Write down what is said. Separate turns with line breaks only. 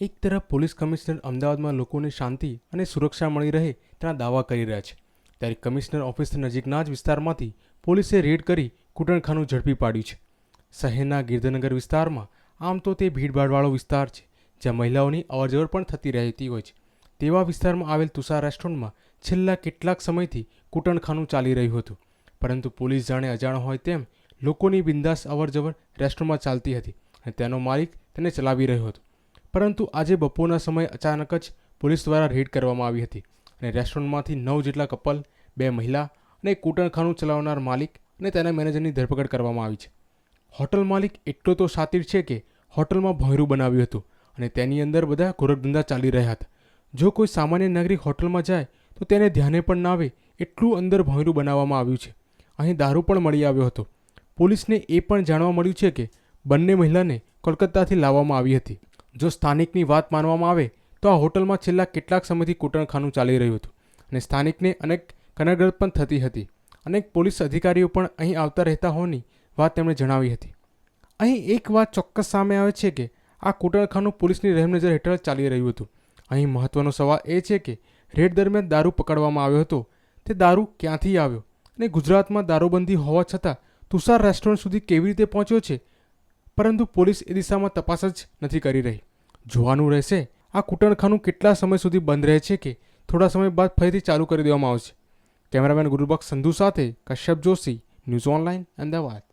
એક તરફ police commissioner અમદાવાદમાં લોકોને શાંતિ અને સુરક્ષા મળી રહે તેના દાવા કરી રહ્યા છે, ત્યારે કમિશનર ઓફિસ નજીકના જ વિસ્તારમાંથી પોલીસે રેડ કરી કૂટણખાનું ઝડપી પાડ્યું છે. શહેરના ગિરધરનગર વિસ્તારમાં આમ તો તે ભીડભાડવાળો વિસ્તાર છે, જ્યાં મહિલાઓની અવરજવર પણ થતી રહેતી હોય છે. તેવા વિસ્તારમાં આવેલ તુષાર રેસ્ટોરન્ટમાં છેલ્લા કેટલાક સમયથી કૂટણખાનું ચાલી રહ્યું હતું, પરંતુ પોલીસ જાણે અજાણ હોય તેમ લોકોની બિંદાસ અવરજવર રેસ્ટોરન્ટમાં ચાલતી હતી અને તેનો માલિક તેને ચલાવી રહ્યો હતો. પરંતુ આજે બપોરના સમયે અચાનક જ પોલીસ દ્વારા રેડ કરવામાં આવી હતી અને રેસ્ટોરન્ટમાંથી 9 જેટલા કપલ, 2 મહિલા અને કૂટણખાનું ચલાવનાર માલિક અને તેના મેનેજરની ધરપકડ કરવામાં આવી છે. હોટલ માલિક એટલો તો શાતિર છે કે હોટલમાં ભોંયરું બનાવ્યું હતું અને તેની અંદર બધા ગોરખધંધા ચાલી રહ્યા હતા. જો કોઈ સામાન્ય નાગરિક હોટલમાં જાય તો તેને ધ્યાને પણ ના આવે એટલું અંદર ભોંયરું બનાવવામાં આવ્યું છે. અહીં દારૂ પણ મળી આવ્યો હતો. પોલીસને એ પણ જાણવા મળ્યું છે કે બંને મહિલાને કોલકાતાથી લાવવામાં આવી હતી. જો સ્થાનિકની વાત માનવામાં આવે તો આ હોટલમાં છેલ્લા કેટલાક સમયથી કૂટણખાનું ચાલી રહ્યું હતું અને સ્થાનિકને અનેક કનડગત પણ થતી હતી. અનેક પોલીસ અધિકારીઓ પણ અહીં આવતા રહેતા હોવાની વાત તેમણે જણાવી હતી. અહીં એક વાત ચોક્કસ સામે આવે છે કે આ કૂટણખાનું પોલીસની રહેમનજર હેઠળ ચાલી રહ્યું હતું. અહીં મહત્વનો સવાલ એ છે કે રેડ દરમિયાન દારૂ પકડવામાં આવ્યો હતો, તે દારૂ ક્યાંથી આવ્યો અને ગુજરાતમાં દારૂબંધી હોવા છતાં તુષાર રેસ્ટોરન્ટ સુધી કેવી રીતે પહોંચ્યો છે, પરંતુ પોલીસ એ દિશામાં તપાસ જ નથી કરી રહી. જોવાનું રહેશે આ કૂટણખાનું કેટલા સમય સુધી બંધ રહે છે કે થોડા સમય બાદ ફરીથી ચાલુ કરી દેવામાં આવશે. કેમેરામેન ગુરુબક્ષ સંધુ સાથે કશ્યપ જોશી, ન્યૂઝ ઓનલાઈન, અમદાવાદ.